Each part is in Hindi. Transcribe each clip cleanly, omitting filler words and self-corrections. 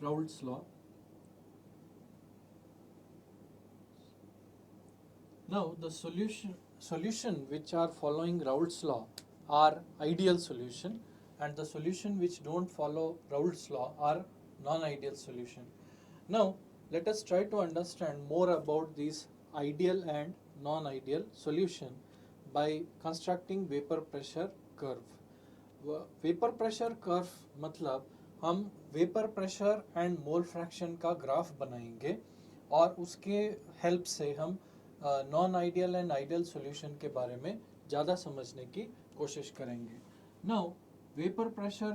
Raoult's law. Now the solution which are following Raoult's law are ideal solution, and the solution which don't follow Raoult's law are non-ideal solution. Now let us try to understand more about these ideal and non-ideal solution by constructing vapor pressure curve. Vapour pressure curve मतलब हम vapour pressure and mole fraction का ग्राफ बनाएंगे और उसके हेल्प से हम non ideal and ideal solution के बारे में ज़्यादा समझने की कोशिश करेंगे. Now vapour pressure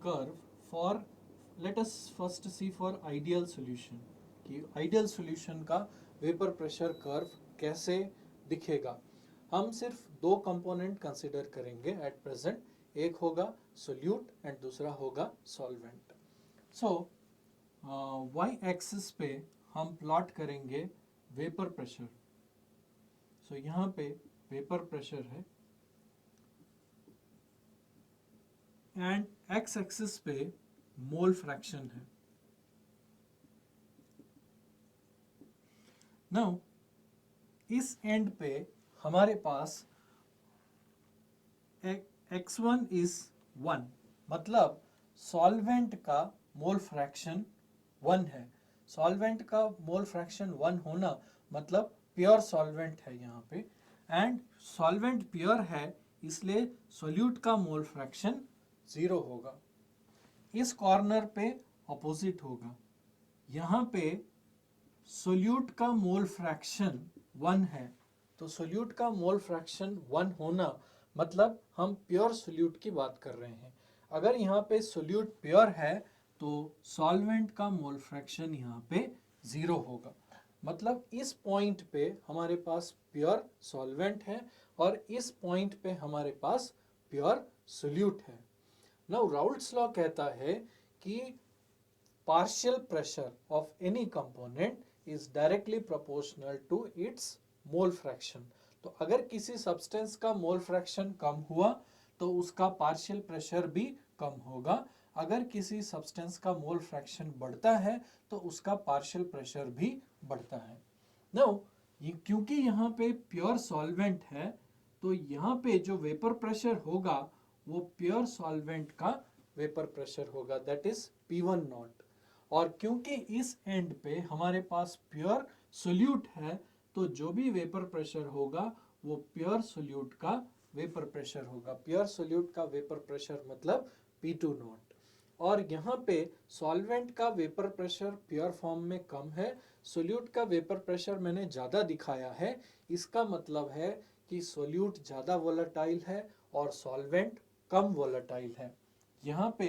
curve for let us first see for ideal solution कि आइडियल सॉल्यूशन का वेपर प्रेशर कर्व कैसे दिखेगा. हम सिर्फ दो कंपोनेंट कंसिडर करेंगे एट प्रेजेंट. एक होगा सोल्यूट एंड दूसरा होगा सॉल्वेंट. सो वाई एक्सिस पे हम प्लॉट करेंगे वेपर प्रेशर. सो यहाँ पे वेपर प्रेशर है एंड एक्स एक्सिस पे मोल फ्रैक्शन है. नाउ इस एंड पे हमारे पास x1 इज 1 मतलब सॉल्वेंट का मोल फ्रैक्शन 1 है. सॉल्वेंट का मोल फ्रैक्शन 1 होना मतलब प्योर सॉल्वेंट है यहाँ पे, एंड सॉल्वेंट प्योर है इसलिए सोल्यूट का मोल फ्रैक्शन 0 होगा. इस कॉर्नर पे अपोजिट होगा. यहाँ पे सोल्यूट का मोल फ्रैक्शन 1 है तो सोल्यूट का मोल फ्रैक्शन 1 होना मतलब हम प्योर सोल्यूट की बात कर रहे हैं. अगर यहाँ पे सोल्यूट प्योर है तो सॉल्वेंट का मोल फ्रैक्शन यहाँ पे 0 होगा. मतलब इस पॉइंट पे हमारे पास प्योर सॉल्वेंट है और इस पॉइंट पे हमारे पास प्योर सोल्यूट है. नाउ राउल्ट्स लॉ कहता है कि partial pressure of any component is directly proportional to its mole fraction. तो अगर किसी सब्सटेंस का मोल फ्रैक्शन कम हुआ तो उसका पार्शियल प्रेशर भी कम होगा. अगर किसी सब्सटेंस का मोल फ्रैक्शन बढ़ता है तो उसका पार्शियल प्रेशर भी बढ़ता है. नाउ क्योंकि यहाँ पे प्योर सॉल्वेंट है तो यहाँ पे जो वेपर प्रेशर होगा वो प्योर सॉल्वेंट का वेपर प्रेशर होगा, दैट इज P1 नॉट. और क्योंकि इस एंड पे हमारे पास प्योर सोल्यूट है तो जो भी वेपर प्रेशर होगा वो प्योर सोल्यूट का वेपर प्रेशर होगा. प्योर सोल्यूट का वेपर प्रेशर मतलब P2 नॉट. और यहाँ पे सॉल्वेंट का वेपर प्रेशर प्योर फॉर्म में कम है, सोल्यूट का वेपर प्रेशर मैंने ज़्यादा दिखाया है. इसका मतलब है कि सोल्यूट ज़्यादा वोलेटाइल है और सॉल्वेंट कम वोलेटाइल है. यहाँ पे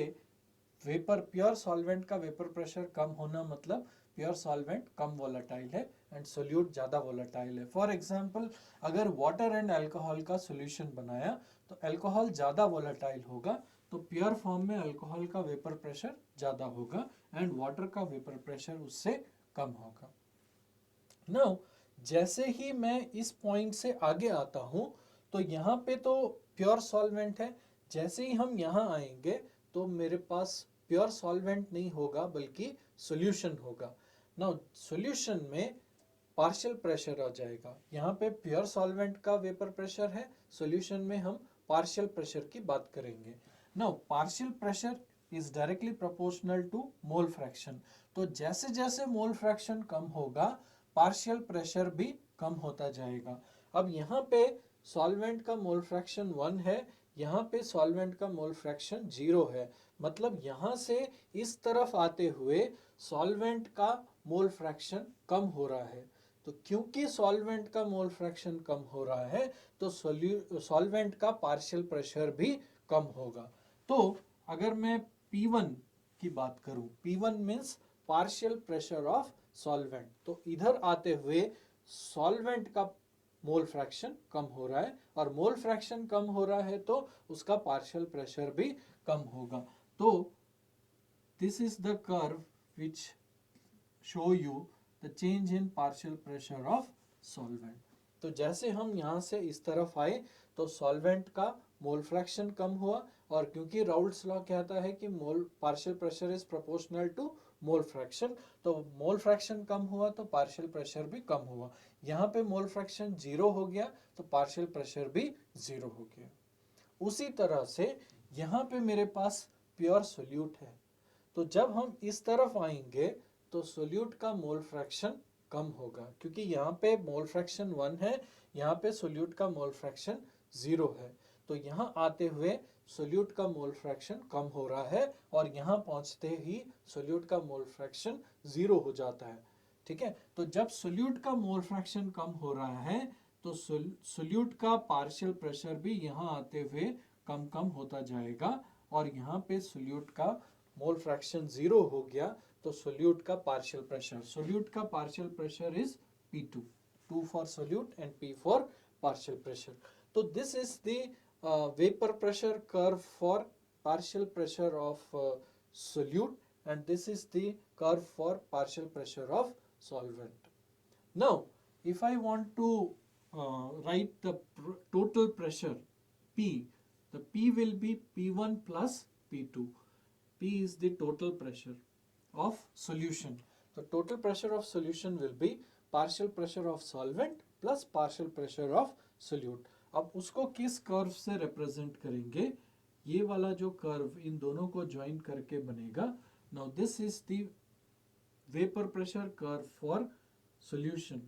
वेपर प्योर सॉल्वेंट का वेपर प्रेशर कम होना मतलब प्योर सॉल्वेंट कम वोलेटाइल है एंड सोल्यूट ज़्यादा वोलेटाइल है. फॉर एग्जांपल अगर वाटर एंड अल्कोहल का सॉल्यूशन बनाया तो अल्कोहल ज़्यादा वोलेटाइल होगा तो प्योर फॉर्म में अल्कोहल का वेपर प्रेशर ज़्यादा होगा एंड वाटर का वेपर प्रेशर उससे कम होगा. नाउ जैसे ही मैं इस पॉइंट से आगे आता हूँ तो यहाँ पे तो प्योर सॉल्वेंट है. जैसे ही हम यहाँ आएंगे तो मेरे पास प्योर सॉल्वेंट नहीं होगा बल्कि सॉल्यूशन होगा. नाउ सॉल्यूशन में पार्शियल प्रेशर आ जाएगा. यहाँ पे प्योर सॉल्वेंट का वेपर प्रेशर है, सॉल्यूशन में हम पार्शियल प्रेशर की बात करेंगे. Now partial pressure is directly proportional to mole fraction. तो जैसे जैसे मोल फ्रैक्शन कम होगा पार्शियल प्रेशर भी कम होता जाएगा. अब यहाँ पे सॉल्वेंट का मोल फ्रैक्शन 1 है, यहाँ पे सॉल्वेंट का मोल फ्रैक्शन 0 है. मतलब यहाँ से इस तरफ आते हुए सॉल्वेंट का मोल फ्रैक्शन कम हो रहा है. तो क्योंकि सॉल्वेंट का मोल फ्रैक्शन कम हो रहा है तो सॉल्वेंट का पार्शियल प्रेशर भी कम होगा. तो अगर मैं P1 की बात करूं, P1 means partial pressure of solvent, तो इधर आते हुए सॉल्वेंट का मोल फ्रैक्शन कम हो रहा है और मोल फ्रैक्शन कम हो रहा है तो उसका पार्शियल प्रेशर भी कम होगा. तो this is the curve which show you the change in partial pressure of solvent. तो जैसे हम यहाँ से इस तरफ आए तो सॉल्वेंट का मोल फ्रैक्शन कम हुआ, और क्योंकि राउल्ट्स लॉ कहता है कि mole partial pressure is proportional to mole fraction, तो मोल फ्रैक्शन कम हुआ तो पार्शियल प्रेशर भी कम हुआ। यहाँ पे मोल फ्रैक्शन 0 हो गया तो पार्शियल प्रेशर भी 0 हो गया। उसी तरह से यहाँ पे मेरे पास प्योर सोल्यूट है, तो जब हम इस तरफ आएंगे तो सोल्यूट का मोल फ्रैक्शन कम होगा, क्योंकि यहाँ पे मोल फ्रैक्शन 1 है, यहाँ पे सोल्यूट का मोल फ्रैक्शन 0 है। तो यहाँ आते हुए सोल्यूट का मोल फ्रैक्शन कम हो रहा है, और यहाँ पहुँचते ही सोल्यूट का मोल फ्रैक्शन 0 हो जाता है। ठीक है, तो जब सोल्यूट का मोल फ्रैक्शन कम हो रहा है तो सोल्यूट का पार्शियल प्रेशर भी यहाँ आते हुए कम कम होता जाएगा, और यहाँ पे सोल्यूट का मोल फ्रैक्शन 0 हो गया तो सोल्यूट का partial pressure is P2, 2 for solute and P for partial pressure. तो this is the vapour pressure curve for partial pressure of solute, and this is the curve for partial pressure of solvent. Now, if I want to write the total pressure P, the P will be P1 plus P2. P is the total pressure of solution. The total pressure of solution will be partial pressure of solvent plus partial pressure of solute. अब उसको किस कर्व से रिप्रेजेंट करेंगे? ये वाला जो कर्व इन दोनों को ज्वाइन करके बनेगा. Now this is the vapor pressure curve for solution.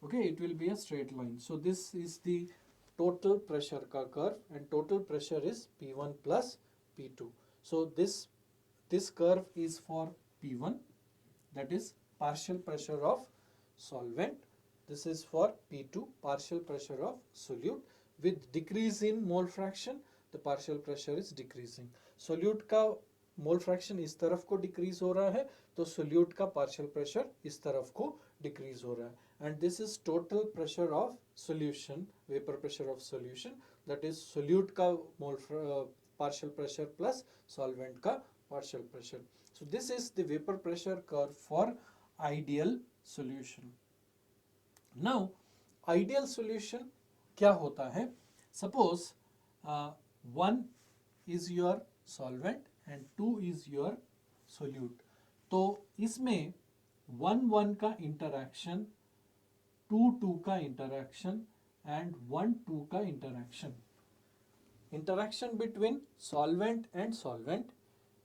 Okay, it will be a straight line. So this is the total pressure ka curve, and total pressure is P1 plus P2. So this curve is for P1, that is partial pressure of solvent. This is for P2, partial pressure of solute. With decrease in mole fraction, the partial pressure is decreasing. Solute का मोल फ्रैक्शन इस तरफ को डिक्रीज हो रहा है, तो सोल्यूट का पार्शियल प्रेशर इस तरफ को डिक्रीज हो रहा है. And this is total pressure of solution, vapour pressure of solution, that is solute का mole partial pressure plus solvent का partial pressure. So this is the vapour pressure curve for ideal solution. Now ideal solution क्या होता है? Suppose 1 is your solvent and 2 is your solute. तो इसमें 1-1 का इंटरैक्शन, 2-2 का इंटरैक्शन एंड 1-2 का interaction. Interaction between solvent and solvent,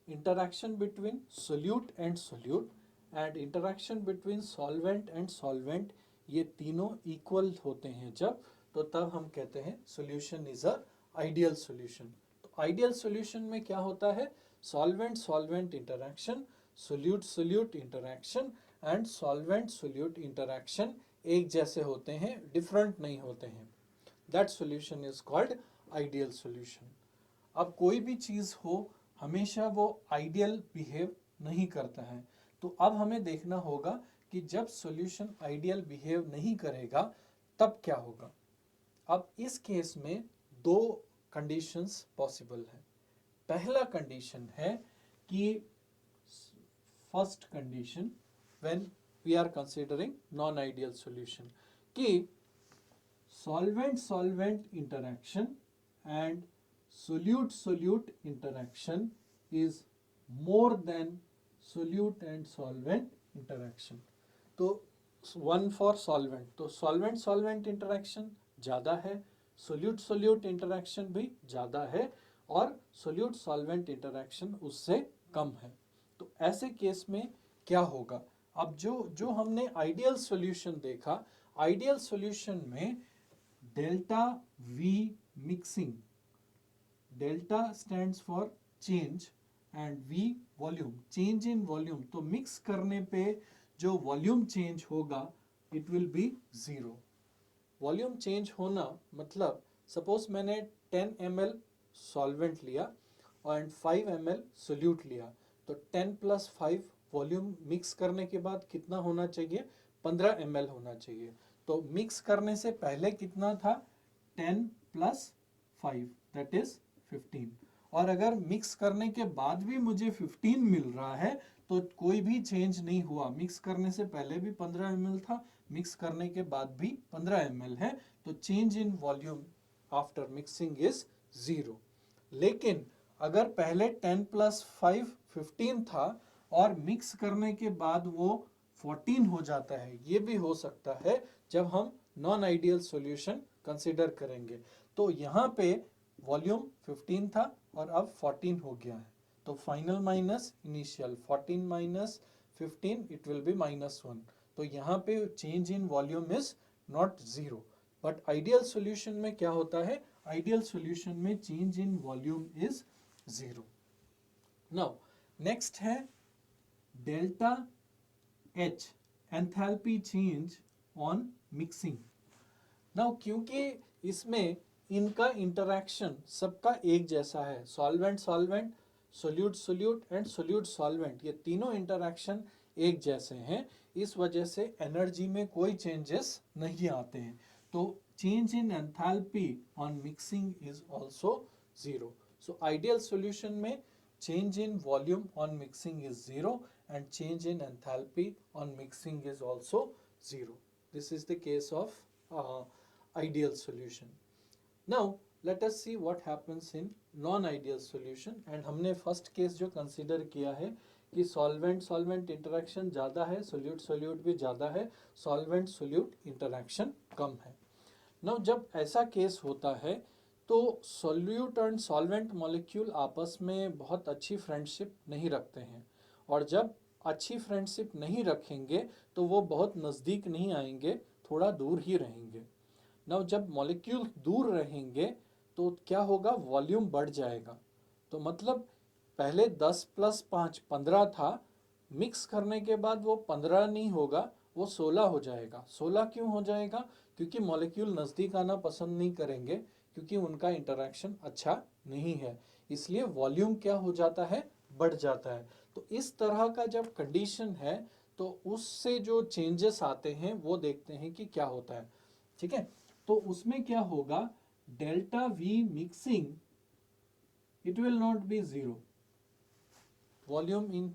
interaction between solute and solute, and interaction between solvent and solvent, ये तीनों इक्वल होते हैं जब, तो तब हम कहते हैं solution is a ideal solution. Ideal solution में क्या होता है? Solvent solvent interaction, solute solute interaction and solvent solute interaction एक जैसे होते हैं, डिफरेंट नहीं होते हैं. That solution is called ideal solution. अब कोई भी चीज हो, हमेशा वो आइडियल बिहेव नहीं करता है, तो अब हमें देखना होगा कि जब सॉल्यूशन आइडियल बिहेव नहीं करेगा तब क्या होगा. अब इस केस में दो कंडीशंस पॉसिबल है. पहला कंडीशन है कि first condition when we are considering non ideal solution, कि solvent solvent interaction and solute solute interaction is more than solute and solvent interaction. तो 1 फॉर सॉल्वेंट, तो सॉल्वेंट सॉल्वेंट इंटरैक्शन ज़्यादा है, सोल्यूट सोल्यूट इंटरैक्शन भी ज़्यादा है, और सोल्यूट सॉल्वेंट इंटरैक्शन उससे कम है. तो ऐसे केस में क्या होगा? अब जो हमने आइडियल सॉल्यूशन देखा, आइडियल सॉल्यूशन में delta we mixing, delta stands for change and V volume, change in volume. तो मिक्स करने पे जो वॉल्यूम चेंज होगा it will B 0. Volume change होना मतलब सपोज मैंने 10 ml सॉल्वेंट लिया एंड 5 ml सोल्यूट लिया, तो 10 + 5 वॉल्यूम मिक्स करने के बाद कितना होना चाहिए? 15 ml होना चाहिए. तो मिक्स करने से पहले कितना था? 10 + 5 दैट इज 15. और अगर मिक्स करने के बाद भी मुझे 15 मिल रहा है तो कोई भी चेंज नहीं हुआ. मिक्स करने से पहले भी 15 ml था, मिक्स करने के बाद भी 15 ml है, तो change in volume after mixing is 0। लेकिन अगर पहले 10 + 5 15 था और मिक्स करने के बाद वो 14 हो जाता है, ये भी हो सकता है जब हम नॉन आइडियल सॉल्यूशन कंसिडर करेंगे। तो यहाँ पे वॉल्यूम 15 था और अब 14 हो गया है, तो final minus initial 14 minus 15 it will be -1। तो यहाँ पे change in volume is not 0। But ideal solution में क्या होता है, आइडियल सॉल्यूशन में change in volume is 0। Now next है delta H, enthalpy change on mixing. Now क्योंकि इसमें इनका इंटरैक्शन सबका एक जैसा है, solvent solvent, solute solute and solute solvent, ये तीनों इंटरैक्शन एक जैसे हैं, इस वजह से एनर्जी में कोई चेंजेस नहीं आते हैं। तो change in enthalpy on mixing is also 0। So ideal solution में change in volume on mixing is 0 and change in enthalpy on mixing is also 0. This is the case of ideal solution. Now let us see what happens in non-ideal solution, and हमने first case जो consider किया है कि solvent solvent interaction ज़्यादा है, solute solute भी ज़्यादा है, solvent solute interaction कम है। Now जब ऐसा केस होता है तो सोल्यूट एंड सॉल्वेंट मॉलिक्यूल आपस में बहुत अच्छी फ्रेंडशिप नहीं रखते हैं, और जब अच्छी फ्रेंडशिप नहीं रखेंगे तो वो बहुत नज़दीक नहीं आएंगे, थोड़ा दूर ही रहेंगे। नाउ जब मॉलिक्यूल दूर रहेंगे तो क्या होगा, वॉल्यूम बढ़ जाएगा। तो मतलब पहले 10 + 5 15 था, मिक्स करने के बाद वो 15 नहीं होगा, वो 16 हो जाएगा। 16 क्यों हो जाएगा, क्योंकि मॉलिक्यूल नज़दीक आना पसंद नहीं करेंगे, क्योंकि उनका इंटरैक्शन अच्छा नहीं है, इसलिए वॉल्यूम क्या हो जाता है, बढ़ जाता है। तो इस तरह का जब कंडीशन है तो उससे जो चेंजेस आते हैं वो देखते हैं कि क्या होता है। ठीक है, तो उसमें क्या होगा, delta we mixing it will not be 0। Volume in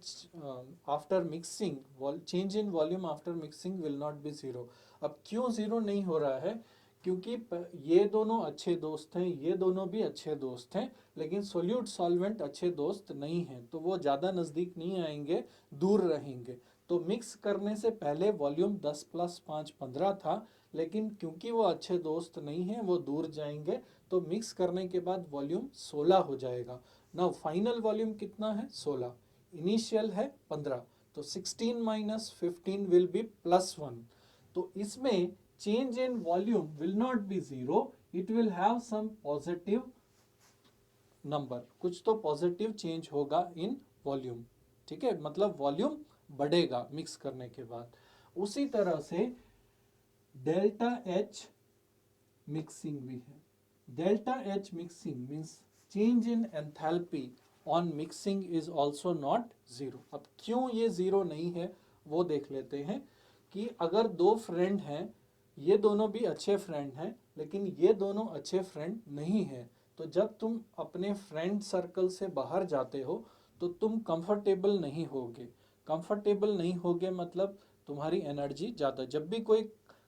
after mixing, change in volume after mixing will not be 0। अब क्यों 0 नहीं हो रहा है, क्योंकि ये दोनों अच्छे दोस्त हैं, ये दोनों भी अच्छे दोस्त हैं, लेकिन सोल्यूट सॉल्वेंट अच्छे दोस्त नहीं हैं, तो वो ज़्यादा नज़दीक नहीं आएंगे, दूर रहेंगे। तो मिक्स करने से पहले वॉल्यूम 10 + 5 15 था, लेकिन क्योंकि वो अच्छे दोस्त नहीं हैं, वो दूर जाएंगे, तो मिक्स करने के बाद वॉल्यूम 16 हो जाएगा। ना फाइनल वॉल्यूम कितना है, 16, इनिशियल है 15, तो 16 माइनस 15 विल बी +1। तो इसमें change in volume will not be 0, it will have some positive number, कुछ तो पॉजिटिव चेंज होगा इन वॉल्यूम। ठीक है, मतलब वॉल्यूम बढ़ेगा मिक्स करने के बाद। उसी तरह से डेल्टा एच मिक्सिंग भी है। Delta H mixing means change in enthalpy on mixing is also not 0। अब क्यों ये 0 नहीं है वो देख लेते हैं, कि अगर दो फ्रेंड हैं, ये दोनों भी अच्छे फ्रेंड हैं, लेकिन ये दोनों अच्छे फ्रेंड नहीं हैं, तो जब तुम अपने फ्रेंड सर्कल से बाहर जाते हो तो तुम कंफर्टेबल नहीं होगे। कंफर्टेबल नहीं होगे मतलब तुम्हारी एनर्जी ज़्यादा, जब भी कोई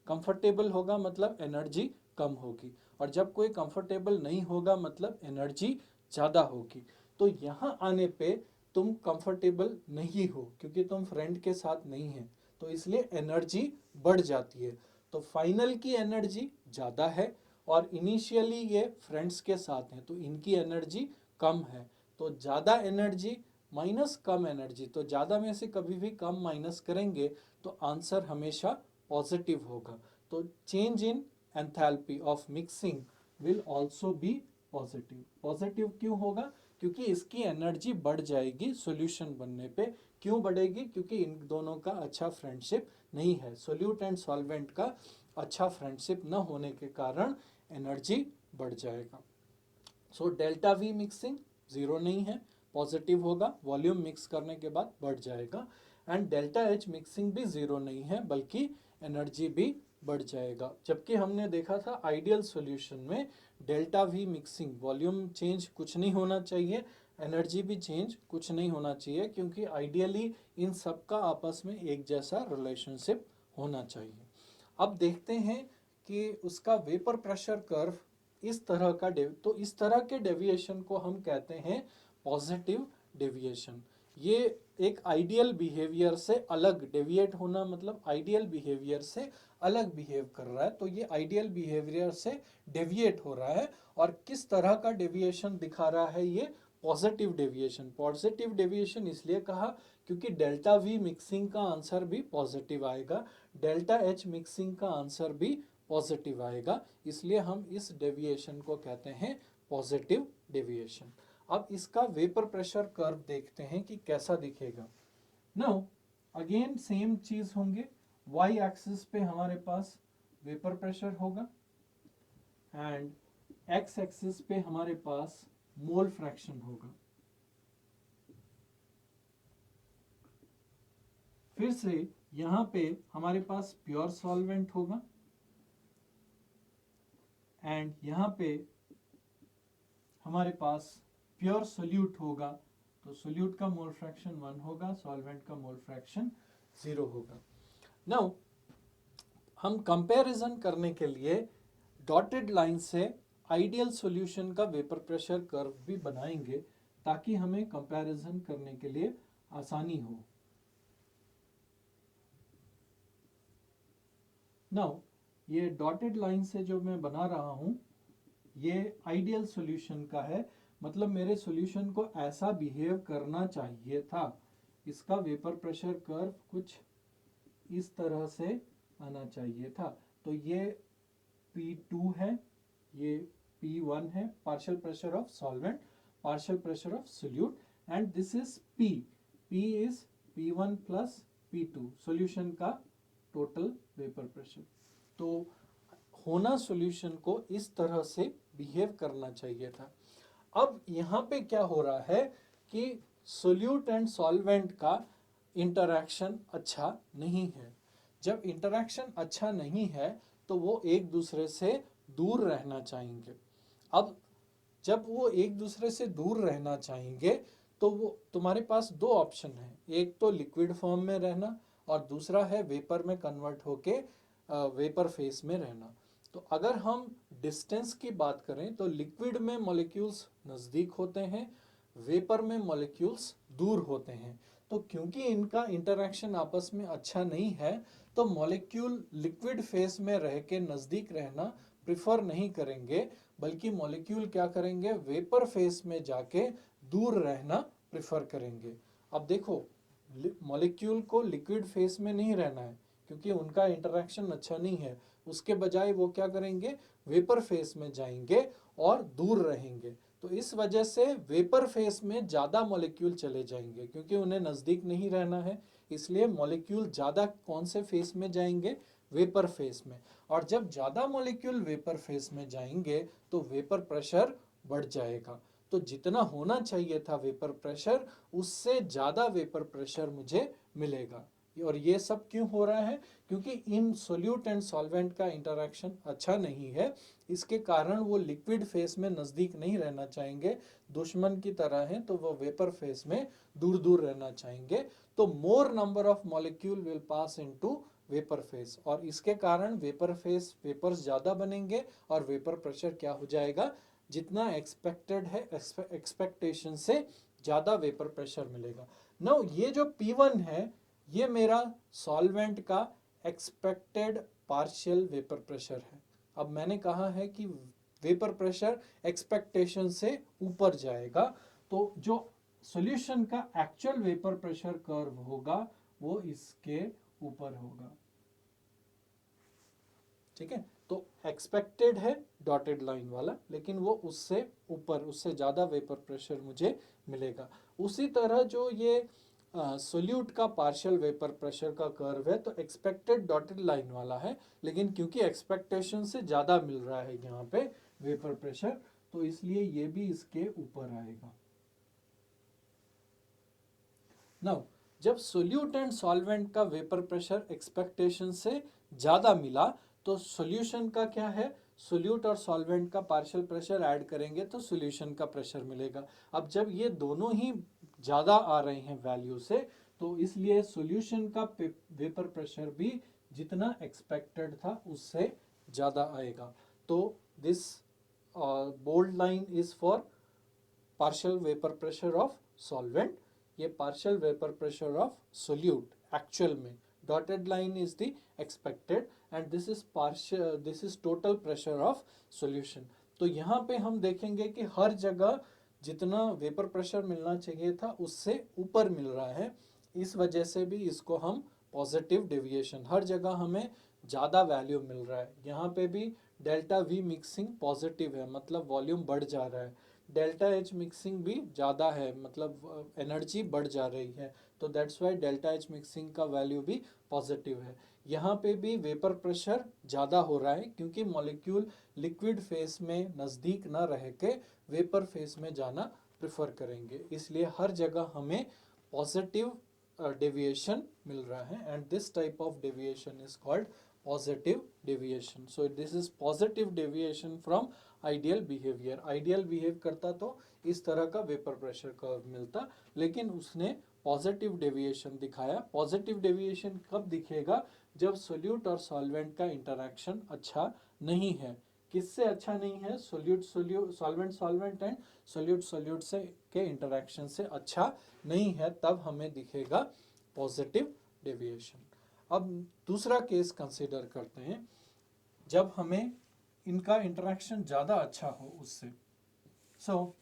कंफर्टेबल होगा मतलब एनर्जी कम होगी, और जब कोई कंफर्टेबल नहीं होगा मतलब एनर्जी ज़्यादा होगी। तो यहाँ आने पे तुम कंफर्टेबल नहीं हो, क्योंकि तुम फ्रेंड के साथ नहीं हैं, तो इसलिए एनर्जी बढ़ जाती है। तो फाइनल की एनर्जी ज़्यादा है, और इनिशियली ये फ्रेंड्स के साथ हैं, तो इनकी एनर्जी कम है। तो ज़्यादा एनर्जी माइनस कम एनर्जी, तो ज़्यादा में से कभी भी कम माइनस करेंगे तो आंसर हमेशा पॉजिटिव होगा। तो change in enthalpy of mixing will also be positive. Positive क्यों होगा, क्योंकि इसकी एनर्जी बढ़ जाएगी सॉल्यूशन बनने पे। क्यों बढ़ेगी, क्योंकि इन दोनों का अच्छा फ्रेंडशिप नहीं है, सोल्यूट एंड सॉल्वेंट का अच्छा फ्रेंडशिप न होने के कारण एनर्जी बढ़ जाएगा। सो डेल्टा वी मिक्सिंग 0 नहीं है, पॉजिटिव होगा, वॉल्यूम मिक्स करने के बाद बढ़ जाएगा। एंड डेल्टा एच मिक्सिंग भी 0 नहीं है, बल्कि एनर्जी भी बढ़ जाएगा। जबकि हमने देखा था आइडियल सॉल्यूशन में delta we mixing volume change कुछ नहीं होना चाहिए, एनर्जी भी चेंज कुछ नहीं होना चाहिए, क्योंकि आइडियली इन सब का आपस में एक जैसा रिलेशनशिप होना चाहिए। अब देखते हैं कि उसका वेपर प्रेशर कर्व इस तरह का तो इस तरह के डेविएशन को हम कहते हैं पॉजिटिव डेविएशन। ये एक आइडियल बिहेवियर से अलग डेविएट होना, मतलब आइडियल बिहेवियर से अलग बिहेव कर रहा है, तो ये आइडियल बिहेवियर से डेविएट हो रहा है। और किस तरह का डेविएशन दिखा रहा है? ये पॉजिटिव डेविएशन। पॉजिटिव डेविएशन इसलिए कहा क्योंकि डेल्टा वी मिक्सिंग का आंसर भी पॉजिटिव आएगा, डेल्टा एच मिक्सिंग का आंसर भी पॉजिटिव आएगा, इसलिए हम इस डेविएशन को कहते हैं पॉजिटिव डेविएशन। अब इसका वेपर प्रेशर कर्व देखते हैं कि कैसा दिखेगा। नाउ अगेन सेम चीज होंगे, वाई एक्सिस पे हमारे पास वेपर प्रेशर होगा एंड एक्स एक्सिस पे हमारे पास मोल फ्रैक्शन होगा। फिर से यहां पे हमारे पास प्योर सॉल्वेंट होगा एंड यहां पे हमारे पास प्योर सोल्यूट होगा, तो सोल्यूट का मोल फ्रैक्शन 1 होगा, सॉल्वेंट का मोल फ्रैक्शन 0 होगा। नाउ हम कंपैरिजन करने के लिए डॉटेड लाइन से आइडियल सॉल्यूशन का वेपर प्रेशर कर्व भी बनाएंगे ताकि हमें कंपैरिजन करने के लिए आसानी हो। नाउ ये डॉटेड लाइन से जो मैं बना रहा हूं ये आइडियल सॉल्यूशन का है, मतलब मेरे सॉल्यूशन को ऐसा बिहेव करना चाहिए था। इसका वेपर प्रेशर कर्व कुछ इस तरह से आना चाहिए था। तो ये P2 है, ये P1 है, partial pressure of solvent, partial pressure of solute, and this is P। P is P1 plus P2, solution का टोटल वेपर प्रेशर। तो होना सॉल्यूशन को इस तरह से बिहेव करना चाहिए था। अब यहाँ पे क्या हो रहा है कि सोल्यूट एंड सॉल्वेंट का इंटरैक्शन अच्छा नहीं है। जब इंटरैक्शन अच्छा नहीं है तो वो एक दूसरे से दूर रहना चाहेंगे। अब जब वो एक दूसरे से दूर रहना चाहेंगे तो वो तुम्हारे पास दो ऑप्शन है, एक तो लिक्विड फॉर्म में रहना और दूसरा है वेपर में कन्वर्ट होके वेपर फेस में रहना। तो अगर हम डिस्टेंस की बात करें तो लिक्विड में मॉलिक्यूल्स नज़दीक होते हैं, वेपर में मॉलिक्यूल्स दूर होते हैं। तो क्योंकि इनका इंटरैक्शन आपस में अच्छा नहीं है तो मॉलिक्यूल लिक्विड फेस में रह के नज़दीक रहना प्रिफर नहीं करेंगे, बल्कि मॉलिक्यूल क्या करेंगे, वेपर फेस में जाके दूर रहना प्रिफर करेंगे। अब देखो मॉलिक्यूल को लिक्विड फेस में नहीं रहना है क्योंकि उनका इंटरैक्शन अच्छा नहीं है, उसके बजाय वो क्या करेंगे, वेपर फेस में जाएंगे और दूर रहेंगे। तो इस वजह से वेपर फेस में ज़्यादा मॉलिक्यूल चले जाएंगे क्योंकि उन्हें नज़दीक नहीं रहना है, इसलिए मॉलिक्यूल ज़्यादा कौन से फेस में जाएंगे, वेपर फेस में। और जब ज़्यादा मॉलिक्यूल वेपर फेस में जाएंगे तो वेपर प्रेशर बढ़ जाएगा। तो जितना होना चाहिए था वेपर प्रेशर उससे ज़्यादा वेपर प्रेशर मुझे मिलेगा। और ये सब क्यों हो रहा है, क्योंकि इन सोल्यूट एंड सॉल्वेंट का इंटरैक्शन अच्छा नहीं है, इसके कारण वो लिक्विड फेस में नज़दीक नहीं रहना चाहेंगे, दुश्मन की तरह हैं, तो वो वेपर फेस में दूर दूर रहना चाहेंगे। तो मोर number of molecule will pass into vapour face और इसके कारण वेपर फेस वेपर्स ज़्यादा बनेंगे और वेपर प्रेशर क्या हो जाएगा, जितना एक्सपेक्टेड है एक्सपेक्टेशन से ज़्यादा वेपर प्रेशर मिलेगा। नाउ ये जो P1 है ये मेरा सॉल्वेंट का एक्सपेक्टेड पार्शियल वेपर प्रेशर है। अब मैंने कहा है कि वेपर प्रेशर एक्सपेक्टेशन से ऊपर जाएगा, तो जो सॉल्यूशन का एक्चुअल वेपर प्रेशर कर्व होगा वो इसके ऊपर होगा। ठीक है, तो एक्सपेक्टेड है डॉटेड लाइन वाला, लेकिन वो उससे ऊपर, उससे ज़्यादा वेपर प्रेशर मुझे मिलेगा। उसी तरह जो ये सोल्यूट का पार्शियल वेपर प्रेशर का कर्व है तो एक्सपेक्टेड डॉटेड लाइन वाला है, लेकिन क्योंकि एक्सपेक्टेशन से ज़्यादा मिल रहा है यहाँ पे वेपर प्रेशर, तो इसलिए ये भी इसके ऊपर आएगा। नाउ जब सोल्यूट एंड सॉल्वेंट का वेपर प्रेशर एक्सपेक्टेशन से ज़्यादा मिला तो सॉल्यूशन का क्या है, सोल्यूट और सॉल्वेंट का पार्शियल प्रेशर ऐड करेंगे तो सॉल्यूशन का प्रेशर मिलेगा। अब जब ये दोनों ही ज़्यादा आ रहे हैं वैल्यू से तो इसलिए सॉल्यूशन का वेपर प्रेशर भी जितना एक्सपेक्टेड था उससे ज़्यादा आएगा। तो this bold line is for partial vapour pressure of solvent, ये partial vapour pressure of solute actual में, dotted line is the expected and this is total pressure of solution. तो यहाँ पे हम देखेंगे कि हर जगह जितना वेपर प्रेशर मिलना चाहिए था उससे ऊपर मिल रहा है, इस वजह से भी इसको हम पॉजिटिव डेविएशन, हर जगह हमें ज़्यादा वैल्यू मिल रहा है। यहाँ पे भी डेल्टा वी मिक्सिंग पॉजिटिव है, मतलब वॉल्यूम बढ़ जा रहा है। डेल्टा एच मिक्सिंग भी ज़्यादा है, मतलब एनर्जी बढ़ जा रही है, तो that's why delta H mixing का वैल्यू भी पॉजिटिव है। यहाँ पे भी वेपर प्रेशर ज़्यादा हो रहा है क्योंकि मॉलिक्यूल लिक्विड फेस में नज़दीक ना रह के वेपर फेस में जाना प्रेफर करेंगे, इसलिए हर जगह हमें पॉजिटिव डेविएशन मिल रहा है and this type of deviation is called positive deviation. So this is positive deviation from ideal behavior. Ideal behave करता तो इस तरह का वेपर प्रेशर कर्व मिलता, लेकिन उसने पॉजिटिव डेविएशन दिखाया। पॉजिटिव डेविएशन कब दिखेगा? जब सोल्यूट और सॉल्वेंट का इंटरेक्शन अच्छा नहीं है। किससे अच्छा नहीं है? सॉल्वेंट एंड सोल्यूट से के इंटरेक्शन से अच्छा नहीं है, तब हमें दिखेगा पॉजिटिव डेविएशन। अब दूसरा केस कंसीडर करते हैं जब हमें इनका इंटरेक्शन ज़्यादा अच्छा हो उससे। सो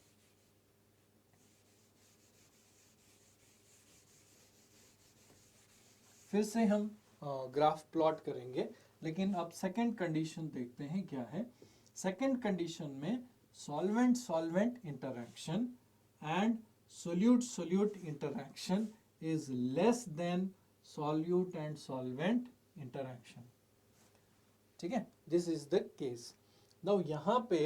फिर से हम ग्राफ प्लॉट करेंगे, लेकिन अब सेकंड कंडीशन देखते हैं क्या है। सेकंड कंडीशन में solvent solvent interaction and solute interaction is less than solute and solvent interaction, ठीक है, this is the case. Now यहाँ पे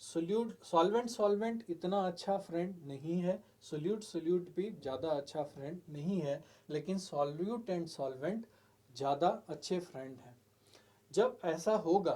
सॉल्वेंट इतना अच्छा फ्रेंड नहीं है, सोल्यूट भी ज़्यादा अच्छा फ्रेंड नहीं है, लेकिन सॉल्यूट एंड सॉल्वेंट ज़्यादा अच्छे फ्रेंड हैं। जब ऐसा होगा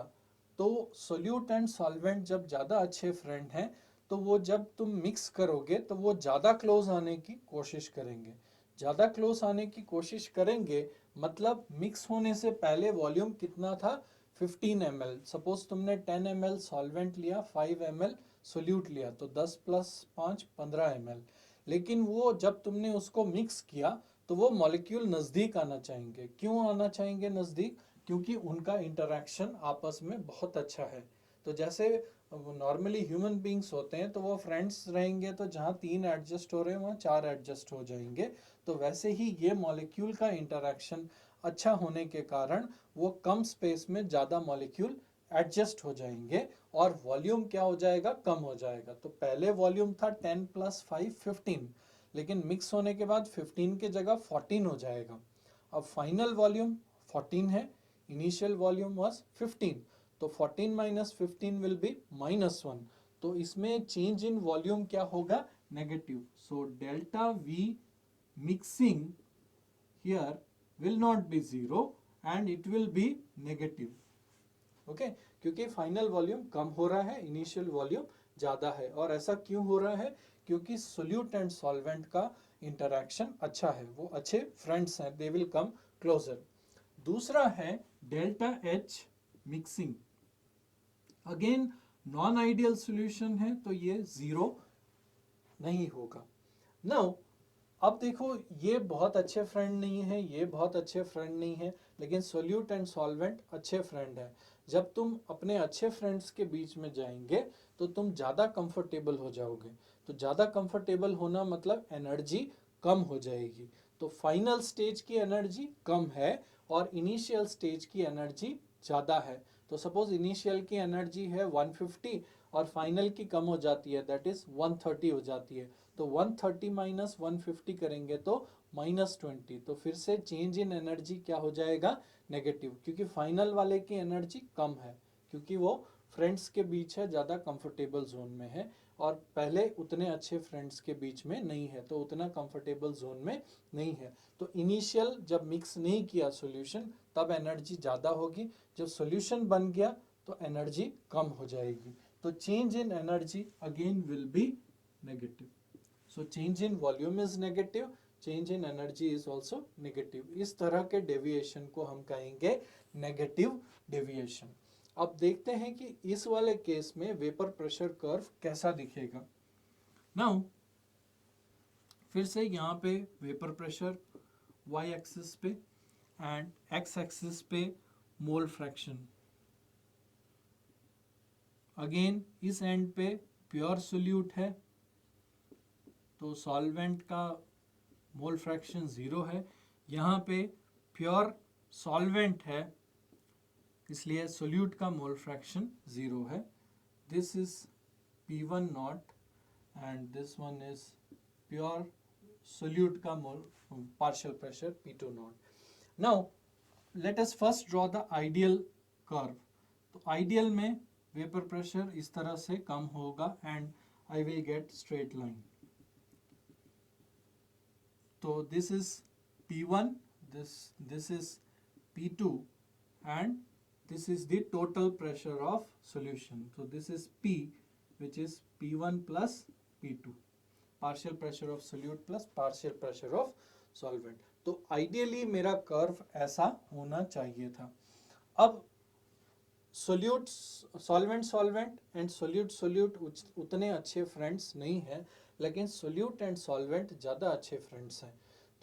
तो सोल्यूट एंड सॉल्वेंट जब ज़्यादा अच्छे फ्रेंड हैं तो वो जब तुम मिक्स करोगे तो वो ज़्यादा क्लोज आने की कोशिश करेंगे। ज़्यादा क्लोज आने की कोशिश करेंगे मतलब मिक्स होने से पहले वॉल्यूम कितना था? 15 ml। सपोज तुमने 10 ml सॉल्वेंट लिया, 5 ml सोल्यूट लिया, तो 10 प्लस 5 15 ml। लेकिन वो जब तुमने उसको मिक्स किया तो वो मॉलिक्यूल नज़दीक आना चाहेंगे। क्यों आना चाहेंगे नज़दीक? क्योंकि उनका इंटरेक्शन आपस में बहुत अच्छा है। तो जैसे नॉर्मली ह्यूमन बींग्स होते हैं तो वो फ्रेंड्स रहेंगे, तो जहाँ 3 एडजस्ट हो रहे हैं वहाँ 4 एडजस्ट हो जाएंगे। तो वैसे ही ये मॉलिक्यूल का इंटरेक्शन अच्छा होने के कारण वो कम स्पेस में ज़्यादा मॉलिक्यूल एडजस्ट हो जाएंगे और वॉल्यूम क्या हो जाएगा? कम हो जाएगा। तो पहले वॉल्यूम था 10 प्लस 5 15, लेकिन मिक्स होने के बाद 15 के जगह 14 हो जाएगा। अब फाइनल वॉल्यूम 14 है, इनिशियल वॉल्यूम वाज 15, तो 14 माइनस 15 विल बी -1। तो इसमें चेंज इन वॉल्यूम क्या होगा? Negative. So delta we mixing here will not be 0 and it will be negative, okay? क्योंकि फाइनल वॉल्यूम कम हो रहा है, इनिशियल वॉल्यूम ज़्यादा है। और ऐसा क्यों हो रहा है? क्योंकि सोल्यूट एंड सॉल्वेंट का इंटरेक्शन अच्छा है, वो अच्छे फ्रेंड्स हैं, दे विल कम क्लोजर। दूसरा है delta H mixing. Again non ideal solution है तो ये 0 नहीं होगा। नाउ अब देखो, ये बहुत अच्छे फ्रेंड नहीं है, ये बहुत अच्छे फ्रेंड नहीं है, लेकिन सोल्यूट एंड सॉल्वेंट अच्छे फ्रेंड है। जब तुम अपने अच्छे फ्रेंड्स के बीच में जाएंगे तो तुम ज़्यादा कंफर्टेबल हो जाओगे। तो ज़्यादा कंफर्टेबल होना मतलब एनर्जी कम हो जाएगी। तो फाइनल स्टेज की एनर्जी कम है और इनिशियल स्टेज की एनर्जी ज़्यादा है। तो सपोज इनिशियल की एनर्जी है 150 और फाइनल की कम हो जाती है, दैट इज 130 हो जाती है। तो 130 माइनस 150 करेंगे तो -20। तो फिर से चेंज इन एनर्जी क्या हो जाएगा? नेगेटिव, क्योंकि फाइनल वाले की एनर्जी कम है, क्योंकि वो फ्रेंड्स के बीच है, ज़्यादा कंफर्टेबल जोन में है, और पहले उतने अच्छे फ्रेंड्स के बीच में नहीं है, तो उतना कंफर्टेबल जोन में नहीं है। तो इनिशियल जब मिक्स नहीं किया सॉल्यूशन तब एनर्जी ज़्यादा होगी, जब सॉल्यूशन बन गया तो एनर्जी कम हो जाएगी। तो change in energy again will be negative. So change in volume is negative, change in energy is also negative. इस तरह के डेविएशन को हम कहेंगे नेगेटिव डेविएशन। अब देखते हैं कि इस वाले केस में वेपर प्रेशर कर्व कैसा दिखेगा। नाउ फिर से यहाँ पे वेपर प्रेशर वाई एक्सिस पे एंड एक्स एक्सिस पे मोल फ्रैक्शन। अगेन इस एंड पे प्योर सोल्यूट है तो सॉल्वेंट का मोल फ्रैक्शन 0 है। यहाँ पे प्योर सॉल्वेंट है इसलिए सोल्यूट का मोल फ्रैक्शन 0 है। This is P1 not and this one is pure solute का mole partial pressure P2 not. Now let us first draw the ideal curve. तो आइडियल में वेपर प्रेशर इस तरह से कम होगा and I will get straight line. तो this is P1, this is P2 and this is the total pressure of solution. So this is P, which is P1 plus P2, partial pressure of solute plus partial pressure of solvent. तो ideally मेरा कर्व ऐसा होना चाहिए था। अब सोल्यूट सॉल्वेंट एंड सोल्यूट उतने अच्छे फ्रेंड्स नहीं हैं, लेकिन सोल्यूट एंड सॉल्वेंट ज़्यादा अच्छे फ्रेंड्स हैं।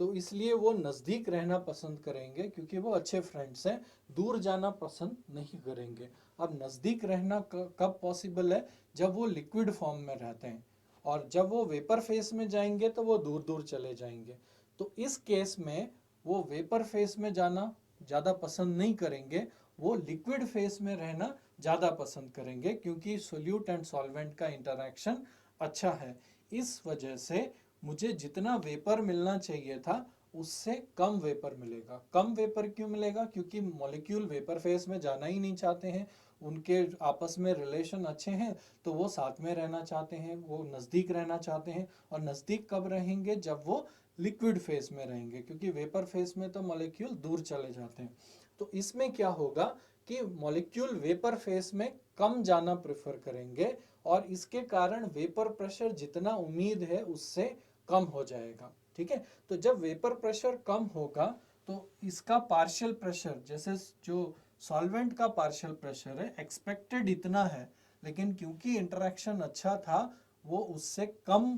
तो इसलिए वो नज़दीक रहना पसंद करेंगे क्योंकि वो अच्छे फ्रेंड्स हैं, दूर जाना पसंद नहीं करेंगे। अब नज़दीक रहना कब पॉसिबल है? जब वो लिक्विड फॉर्म में रहते हैं, और जब वो वेपर फेस में जाएंगे तो वो दूर दूर चले जाएंगे। तो इस केस में वो वेपर फेस में जाना ज़्यादा पसंद नहीं करेंगे, वो लिक्विड फेस में रहना ज़्यादा पसंद करेंगे क्योंकि सोल्यूट एंड सॉल्वेंट का इंटरैक्शन अच्छा है। इस वजह से मुझे जितना वेपर मिलना चाहिए था उससे कम वेपर मिलेगा। कम वेपर क्यों मिलेगा? क्योंकि मॉलिक्यूल वेपर फेस में जाना ही नहीं चाहते हैं, उनके आपस में रिलेशन अच्छे हैं तो वो साथ में रहना चाहते हैं, वो नज़दीक रहना चाहते हैं। और नज़दीक कब रहेंगे? जब वो लिक्विड फेस में रहेंगे, क्योंकि वेपर फेस में तो मॉलिक्यूल दूर चले जाते हैं। तो इसमें क्या होगा कि मॉलिक्यूल वेपर फेस में कम जाना प्रेफर करेंगे और इसके कारण वेपर प्रेशर जितना उम्मीद है उससे कम हो जाएगा। ठीक है, तो जब वेपर प्रेशर कम होगा तो इसका पार्शियल प्रेशर, जैसे जो सॉल्वेंट का पार्शियल प्रेशर है एक्सपेक्टेड इतना है, लेकिन क्योंकि इंटरेक्शन अच्छा था वो उससे कम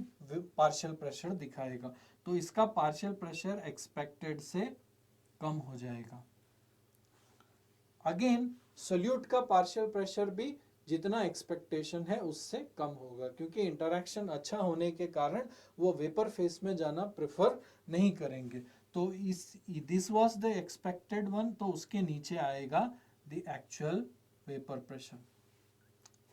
पार्शियल प्रेशर दिखाएगा, तो इसका पार्शियल प्रेशर एक्सपेक्टेड से कम हो जाएगा। अगेन सोल्यूट का पार्शियल प्रेशर भी जितना एक्सपेक्टेशन है उससे कम होगा, क्योंकि इंटरेक्शन अच्छा होने के कारण वो वेपर फेस में जाना प्रेफर नहीं करेंगे। तो this was the expected one, तो उसके नीचे आएगा द एक्चुअल वेपर प्रेशर।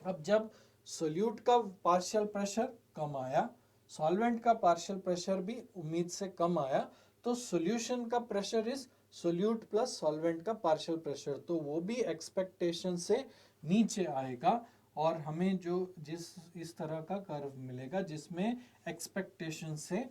अब जब सोल्यूट का पार्शियल प्रेशर कम आया, सॉल्वेंट का पार्शियल प्रेशर भी उम्मीद से कम आया, तो सॉल्यूशन का pressure is solute plus solvent का पार्शियल प्रेशर, तो वो भी एक्सपेक्टेशन से नीचे आएगा और हमें जो इस तरह का कर्व मिलेगा जिसमें एक्सपेक्टेशन से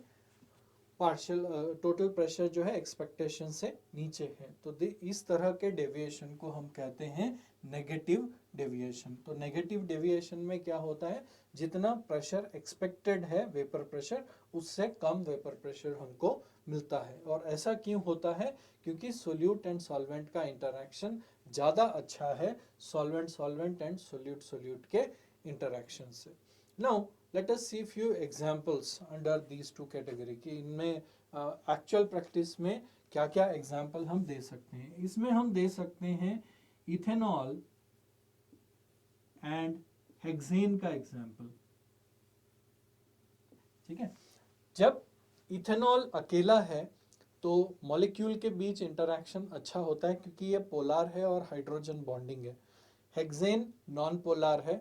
पार्शियल टोटल प्रेशर जो है एक्सपेक्टेशन से नीचे है। तो इस तरह के डेविएशन को हम कहते हैं नेगेटिव डेविएशन। तो नेगेटिव डेविएशन में क्या होता है, जितना प्रेशर एक्सपेक्टेड है वेपर प्रेशर उससे कम वेपर प्रेशर हमको मिलता है। और ऐसा क्यों होता है? क्योंकि सोल्यूट एंड सॉल्वेंट का इंटरेक्शन ज़्यादा अच्छा है सॉल्वेंट एंड सोल्यूट के इंटरेक्शन से। Now let us see few examples under these two category कि इनमें एक्चुअल प्रैक्टिस में क्या क्या एग्जाम्पल हम दे सकते हैं। इसमें हम दे सकते हैं इथेनॉल एंड हेक्सेन का एग्जाम्पल। ठीक है, जब इथेनॉल अकेला है तो मॉलिक्यूल के बीच इंटरैक्शन अच्छा होता है क्योंकि ये पोलार है और हाइड्रोजन बॉन्डिंग है। हेक्सेन नॉन पोलार है,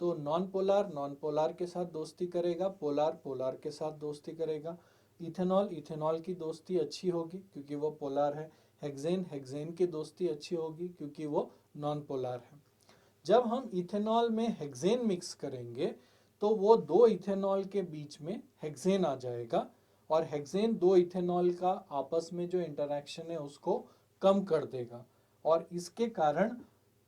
तो नॉन पोलार के साथ दोस्ती करेगा, पोलार के साथ दोस्ती करेगा। इथेनॉल की दोस्ती अच्छी होगी क्योंकि वो पोलार है। हेक्सेन की दोस्ती अच्छी होगी क्योंकि वो नॉन पोलार है। जब हम इथेनॉल में हेक्सेन मिक्स करेंगे तो वो दो इथेनॉल के बीच में हेक्सेन आ जाएगा और हेक्सेन दो इथेनॉल का आपस में जो इंटरेक्शन है उसको कम कर देगा और इसके कारण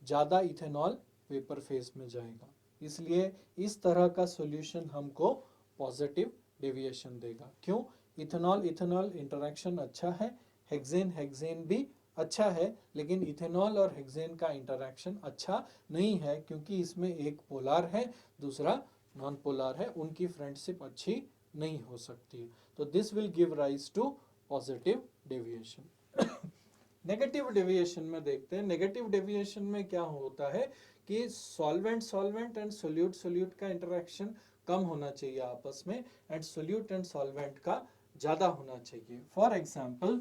ज़्यादा इथेनॉल वेपर फेस में जाएगा। इसलिए इस तरह का सॉल्यूशन हमको पॉजिटिव डेविएशन देगा। क्यों? इथेनॉल इथेनॉल इंटरेक्शन अच्छा है, हेक्सेन हेक्सेन भी अच्छा है, लेकिन इथेनॉल और हेक्सेन का इंटरेक्शन अच्छा नहीं है क्योंकि इसमें एक पोलार है, दूसरा नॉन पोलार है, उनकी फ्रेंडशिप अच्छी नहीं हो सकती। तो this will give rise to positive deviation. Negative deviation में देखते हैं। नेगेटिव डेविएशन में क्या होता है कि solvent solvent and solute solute का इंटरेक्शन कम होना चाहिए आपस में, एंड सोल्यूट एंड सॉल्वेंट का ज़्यादा होना चाहिए। फॉर एग्जाम्पल,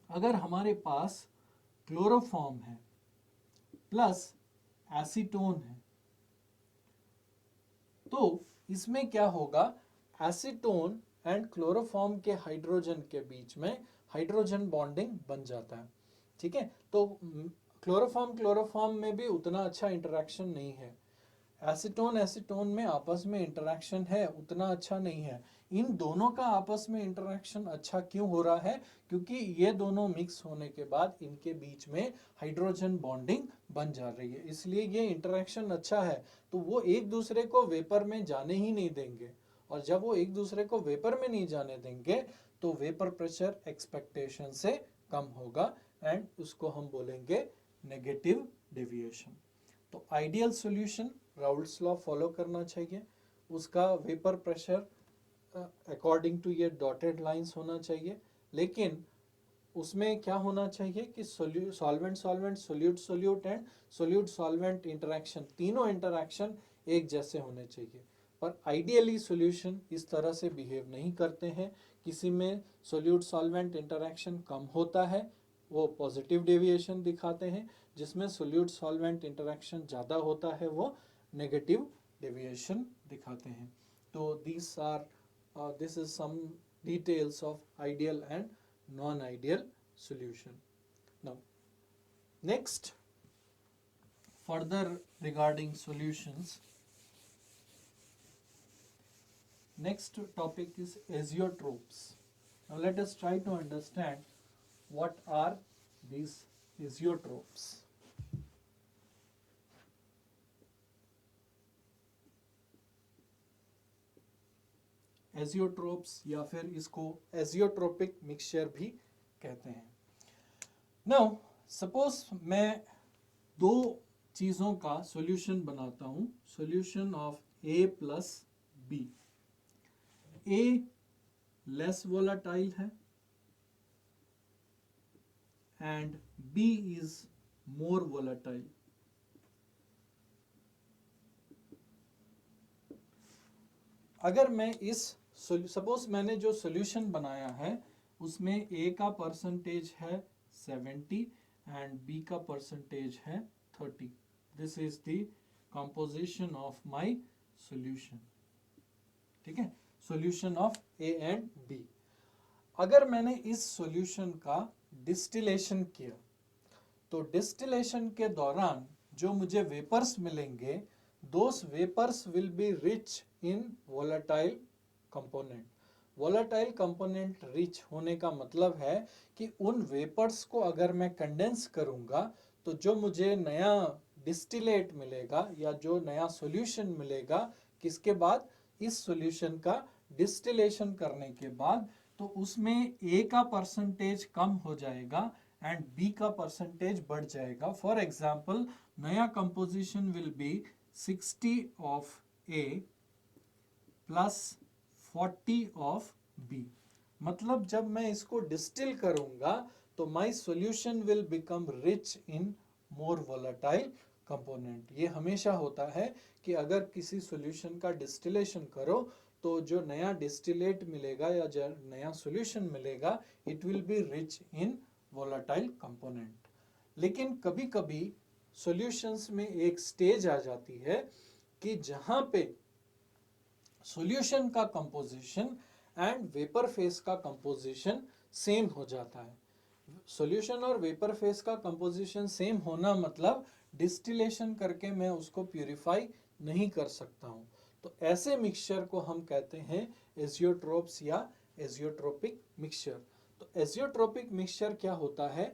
अगर हमारे पास क्लोरोफॉर्म है प्लस एसीटोन है, तो इसमें क्या होगा, एसीटोन एंड क्लोरोफॉर्म के हाइड्रोजन के बीच में हाइड्रोजन बॉन्डिंग बन जाता है। ठीक है, तो क्लोरोफॉर्म क्लोरोफॉर्म में भी उतना अच्छा इंटरेक्शन नहीं है, एसीटोन एसीटोन में आपस में इंटरेक्शन है, उतना अच्छा नहीं है। इन दोनों का आपस में इंटरेक्शन अच्छा क्यों हो रहा है, क्योंकि ये दोनों मिक्स होने के बाद इनके बीच में हाइड्रोजन बॉन्डिंग बन जा रही है, इसलिए ये इंटरेक्शन अच्छा है। तो वो एक दूसरे को वेपर में जाने ही नहीं देंगे, और जब वो एक दूसरे को वेपर में नहीं जाने देंगे तो वेपर प्रेशर एक्सपेक्टेशन से कम होगा, एंड उसको हम बोलेंगे नेगेटिव डेविएशन। तो ideal solution Raoult's law follow करना चाहिए, उसका वेपर प्रेशर अकॉर्डिंग टू ये डॉटेड लाइंस होना चाहिए, लेकिन उसमें क्या होना चाहिए कि solvent solvent solute solute and solute solvent interaction, तीनों इंटरेक्शन एक जैसे होने चाहिए। पर आइडियली सॉल्यूशन इस तरह से बिहेव नहीं करते हैं, किसी में सोल्यूट सॉल्वेंट इंटरेक्शन कम होता है, वो पॉजिटिव डेविएशन दिखाते हैं, जिसमें सोल्यूट सॉल्वेंट इंटरेक्शन ज़्यादा होता है वो नेगेटिव डेविएशन दिखाते हैं। तो this is some details of ideal and non-ideal solution. Now, next, further regarding solutions, next topic is azeotropes. Now, let us try to understand what are these azeotropes. Azeotropes या फिर इसको एजियोट्रोपिक मिक्सचर भी कहते हैं। नाउ सपोज मैं दो चीज़ों का सॉल्यूशन बनाता हूँ, solution of A plus B. A less volatile है and B is more volatile. अगर मैं इस सपोज मैंने जो सॉल्यूशन बनाया है उसमें ए का परसेंटेज है 70 एंड बी का परसेंटेज है 30, this is the composition of my solution. ठीक है, solution of A and B. अगर मैंने इस सॉल्यूशन का डिस्टिलेशन किया तो डिस्टिलेशन के दौरान जो मुझे वेपर्स मिलेंगे, those vapors will be rich in volatile component। volatile component rich होने का मतलब है कि उन वेपर्स को अगर मैं कंडेंस करूंगा तो जो मुझे नया डिस्टिलेट मिलेगा या जो नया सॉल्यूशन मिलेगा, किसके बाद, इस सॉल्यूशन का डिस्टिलेशन करने के बाद, तो उसमें ए का परसेंटेज कम हो जाएगा एंड बी का परसेंटेज बढ़ जाएगा। फॉर एग्जाम्पल, नया composition will be 60 of A plus 40 of B। मतलब जब मैं इसको डिस्टिल करूंगा तो my solution will become rich in more volatile component. ये हमेशा होता है कि अगर किसी सॉल्यूशन का डिस्टिलेशन करो तो जो नया डिस्टिलेट मिलेगा या जो नया सॉल्यूशन मिलेगा, it will be rich in volatile component. लेकिन कभी कभी सॉल्यूशंस में एक स्टेज आ जाती है कि जहां पे सॉल्यूशन का कंपोजिशन एंड वेपर फेस का कंपोजिशन सेम हो जाता है। सॉल्यूशन और वेपर फेस का कंपोजिशन सेम होना मतलब डिस्टिलेशन करके मैं उसको प्यूरिफाई नहीं कर सकता हूं। तो ऐसे मिक्सचर को हम कहते हैं एजियोट्रोप्स या एजियोट्रोपिक मिक्सचर। तो एजियोट्रोपिक मिक्सचर क्या होता है,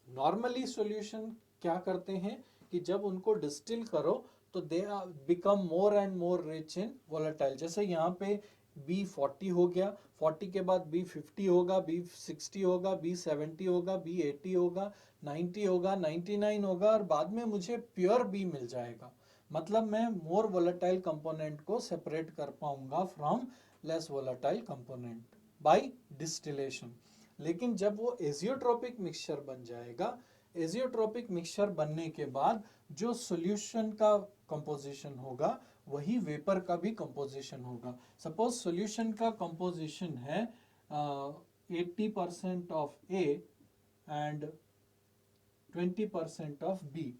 नॉर्मली सॉल्यूशन क्या करते हैं कि जब उनको डिस्टिल करो तो they become more and more rich in volatile. जैसे यहाँ पे बी 40 हो गया, 40 के बाद बी 50 होगा, बी 60 होगा, बी 70 होगा, बी 80 होगा, 90 होगा, 99 होगा और बाद में मुझे प्योर बी मिल जाएगा। मतलब मैं मोर वोलेटाइल कंपोनेंट को सेपरेट कर पाऊंगा from less volatile component by distillation. लेकिन जब वो एजियोट्रोपिक मिक्सचर बन जाएगा, एजियोट्रोपिक मिक्सचर बनने के बाद जो सॉल्यूशन का कंपोजिशन होगा वही वेपर का भी कंपोजिशन होगा। सपोज सॉल्यूशन का कंपोजिशन है 80% of A and 20% of B.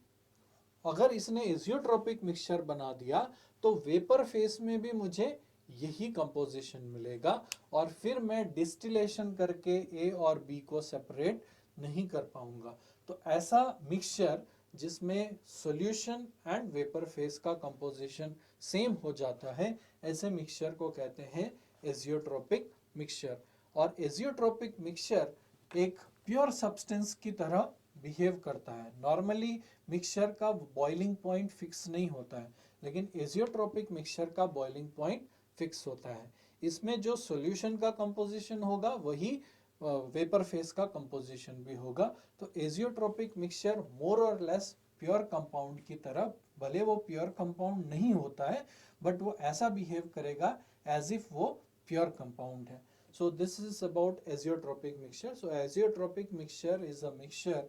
अगर इसने एजियोट्रोपिक मिक्सचर बना दिया तो वेपर फेस में भी मुझे यही कंपोजिशन मिलेगा और फिर मैं डिस्टिलेशन करके ए और बी को सेपरेट नहीं कर पाऊंगा। तो ऐसा मिक्सचर जिसमें सॉल्यूशन एंड वेपर फेस का कंपोजिशन सेम हो जाता है, ऐसे मिक्सचर को कहते हैं एजियोट्रोपिक मिक्सचर। और एजियोट्रोपिक मिक्सचर एक प्योर सब्सटेंस की तरह बिहेव करता है। नॉर्मली मिक्सचर का बॉइलिंग पॉइंट फिक्स नहीं होता है, लेकिन एजियोट्रोपिक मिक्सचर का बॉइलिंग पॉइंट फिक्स होता है। इसमें जो सॉल्यूशन का कंपोजिशन होगा वही वेपर फेस का कंपोजिशन भी होगा। तो एजियोट्रोपिक मिक्सचर मोर और लेस प्योर कंपाउंड की तरह, भले वो प्योर कंपाउंड नहीं होता है बट वो ऐसा बिहेव करेगा एज इफ वो प्योर कंपाउंड है। So this is about azeotropic mixture. So azeotropic mixture is a mixture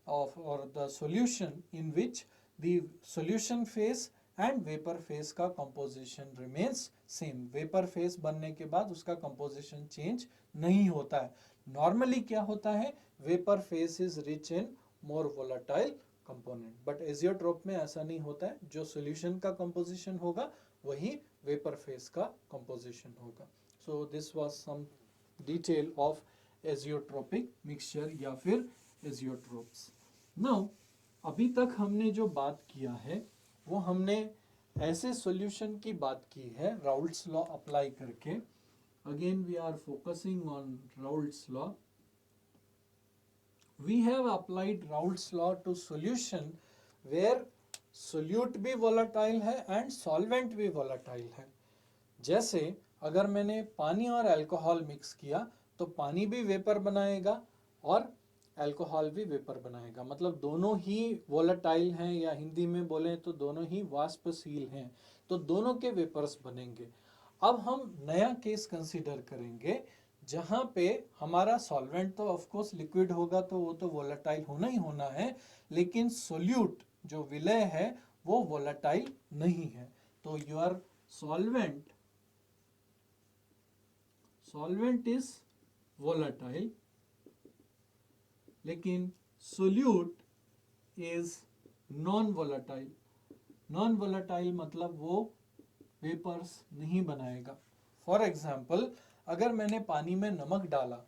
of or the solution in which the solution phase and vapor phase का composition remains same. Vapor phase बनने के बाद उसका composition change नहीं होता है। Normally क्या होता है, vapor phase is rich in more volatile component, but azeotrope में ऐसा नहीं होता है। जो solution का composition होगा वही vapor phase का composition होगा। So this was some detail of azeotropic mixture या फिर azeotropes. Now अभी तक हमने जो बात किया है वो हमने ऐसे solution की बात की है Raoult's law अप्लाई करके। Again we are focusing on Raoult's law. We have applied Raoult's law to solution where solute भी volatile है and solvent भी volatile है। जैसे अगर मैंने पानी और अल्कोहल मिक्स किया तो पानी भी वेपर बनाएगा और अल्कोहल भी वेपर बनाएगा। मतलब दोनों ही वोलेटाइल हैं, या हिंदी में बोलें तो दोनों ही वाष्पशील हैं, तो दोनों के वेपर्स बनेंगे। अब हम नया केस कंसीडर करेंगे जहां पे हमारा सॉल्वेंट तो ऑफ कोर्स लिक्विड होगा तो वो तो वोलेटाइल होना ही होना है, लेकिन सोल्यूट जो विलय है वो वोलेटाइल नहीं है। तो योर सॉल्वेंट is volatile, लेकिन solute is non volatile। Non volatile मतलब वो वेपर्स नहीं बनाएगा। फॉर एग्जाम्पल अगर मैंने पानी में नमक डाला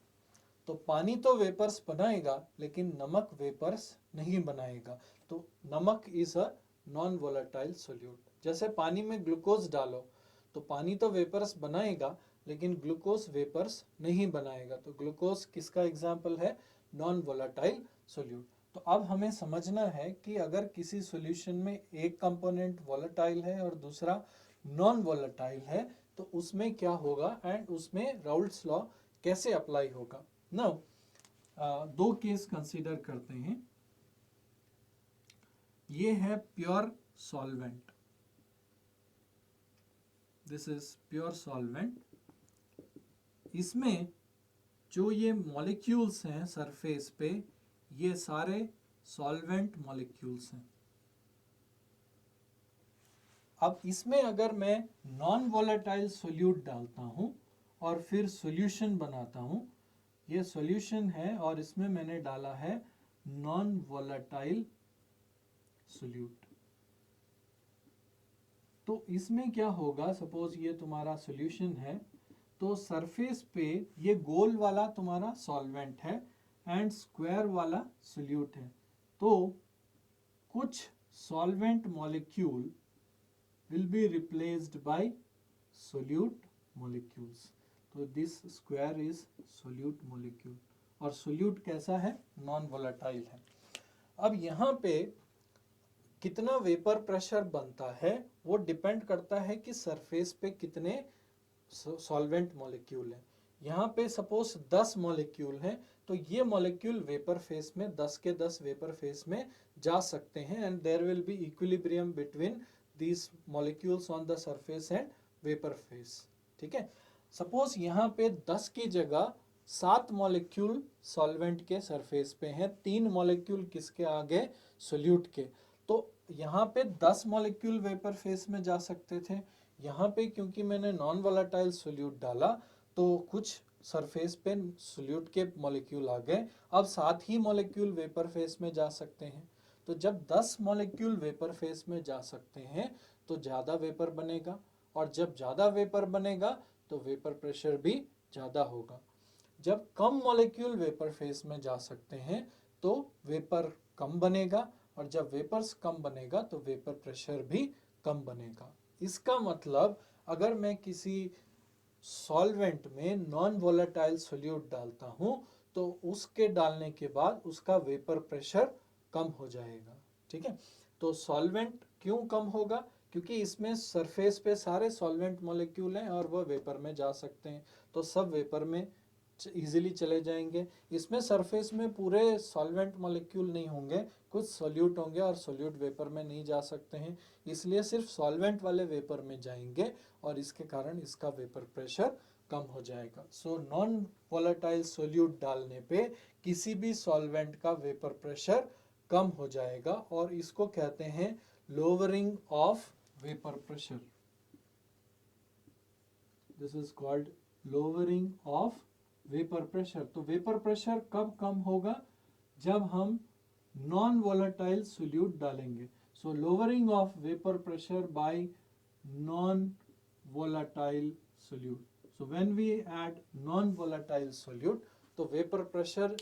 तो पानी तो वेपर्स बनाएगा लेकिन नमक वेपर्स नहीं बनाएगा। तो नमक is a non volatile solute. जैसे पानी में ग्लूकोज डालो तो पानी तो वेपर्स बनाएगा लेकिन ग्लूकोज वेपर्स नहीं बनाएगा। तो ग्लूकोज किसका एग्जाम्पल है, नॉन वोलेटाइल सोल्यूट। तो अब हमें समझना है कि अगर किसी सॉल्यूशन में एक कंपोनेंट वोलेटाइल है और दूसरा नॉन वोलेटाइल है तो उसमें क्या होगा एंड उसमें राउल्ट्स लॉ कैसे अप्लाई होगा। नाउ दो केस कंसीडर करते हैं। ये है pure solvent, this is pure solvent. इसमें जो ये मॉलिक्यूल्स हैं सरफेस पे, ये सारे सॉल्वेंट मॉलिक्यूल्स हैं। अब इसमें अगर मैं नॉन वोलेटाइल सोल्यूट डालता हूं और फिर सॉल्यूशन बनाता हूं, ये सॉल्यूशन है और इसमें मैंने डाला है नॉन वोलेटाइल सोल्यूट। तो इसमें क्या होगा, सपोज ये तुम्हारा सॉल्यूशन है तो सरफेस पे ये गोल वाला तुम्हारा सॉल्वेंट है एंड स्क्वायर वाला सोल्यूट है। तो कुछ solvent molecule will be replaced by solute molecules. तो this square is solute molecule. और सोल्यूट कैसा है, नॉन वोलेटाइल है। अब यहाँ पे कितना वेपर प्रेशर बनता है वो डिपेंड करता है कि सरफेस पे कितने सॉल्वेंट मॉलिक्यूल है। यहाँ पे सपोज 10 मॉलिक्यूल हैं, तो ये मॉलिक्यूल वेपर फेस में 10 के 10 वेपर फेस में जा सकते हैं, and there will be equilibrium between these molecules on the surface and vapour phase. ठीक है, सपोज यहाँ पे 10 की जगह 7 मॉलिक्यूल सॉल्वेंट के सरफेस पे हैं, 3 मॉलिक्यूल किसके आगे, सोल्यूट के, तो यहाँ पे 10 मॉलिक्यूल वेपर फेस में जा सकते थे। यहाँ पे क्योंकि मैंने नॉन वोलेटाइल सोल्यूट डाला तो कुछ सरफेस पे सोल्यूट के मॉलिक्यूल आ गए, अब 7 ही मॉलिक्यूल वेपर फेस में जा सकते हैं। तो जब 10 मॉलिक्यूल वेपर फेस में जा सकते हैं तो ज़्यादा वेपर बनेगा, और जब ज़्यादा वेपर बनेगा तो वेपर प्रेशर भी ज़्यादा होगा। जब कम मॉलिक्यूल वेपर फेस में जा सकते हैं तो वेपर कम बनेगा, और जब वेपर्स कम बनेगा तो वेपर प्रेशर भी कम बनेगा। इसका मतलब अगर मैं किसी सॉल्वेंट में नॉन वोलेटाइल सोल्यूट डालता हूं तो उसके डालने के बाद उसका वेपर प्रेशर कम हो जाएगा। ठीक है, तो सॉल्वेंट क्यों कम होगा, क्योंकि इसमें सरफेस पे सारे सॉल्वेंट मॉलिक्यूल हैं और वह वेपर में जा सकते हैं, तो सब वेपर में इजीली चले जाएंगे। इसमें सरफेस में पूरे सॉल्वेंट मॉलिक्यूल नहीं होंगे, कुछ सोल्यूट होंगे और सोल्यूट वेपर में नहीं जा सकते हैं, इसलिए सिर्फ सॉल्वेंट वाले वेपर में जाएंगे और इसके कारण इसका वेपर प्रेशर कम हो जाएगा। सो नॉन वोलेटाइल सोल्यूट डालने पे किसी भी सॉल्वेंट का वेपर प्रेशर कम हो जाएगा, और इसको कहते हैं lowering of vapour pressure. This is called lowering of vapour pressure. तो वेपर प्रेशर कब कम होगा, जब हम नॉन वोलेटाइल सोल्यूट डालेंगे। So lowering of vapour pressure by non volatile solute. So when we add non-volatile solute तो वेपर प्रेशर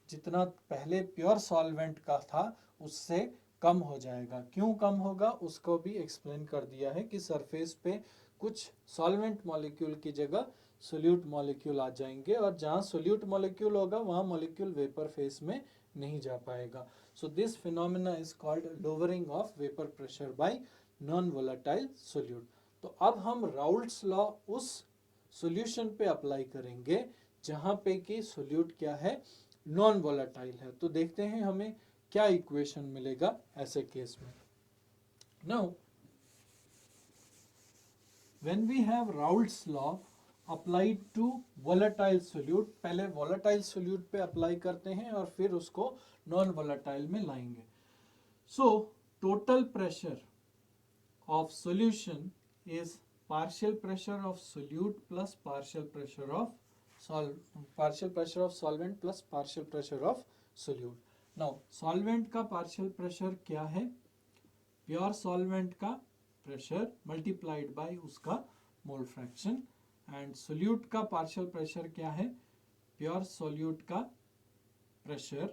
जितना पहले प्योर सॉल्वेंट का था उससे कम हो जाएगा। क्यों कम होगा उसको भी एक्सप्लेन कर दिया है कि सरफेस पे कुछ सॉल्वेंट मॉलिक्यूल की जगह सोल्यूट मॉलिक्यूल आ जाएंगे, और जहाँ सोल्यूट मॉलिक्यूल होगा वहाँ मॉलिक्यूल वेपर फेस में नहीं जा पाएगा। So this phenomena is called lowering of vapour pressure by non volatile solute. तो अब हम राउल्ट्स लॉ उस सॉल्यूशन पे अप्लाई करेंगे जहां पे कि सोल्यूट क्या है, नॉन वोलेटाइल है। तो देखते हैं हमें क्या इक्वेशन मिलेगा ऐसे केस में। Now when we have Raoult's law applied to volatile solute, पहले वोलेटाइल सोल्यूट पे अप्लाई करते हैं और फिर उसको नॉन वोलेटाइल में लाएंगे। So total pressure of solution is partial pressure of solute plus partial pressure of solvent plus partial pressure of solute. Now solvent का partial pressure क्या है, pure solvent का pressure multiplied by उसका mole fraction, and solute का partial pressure क्या है, pure solute का pressure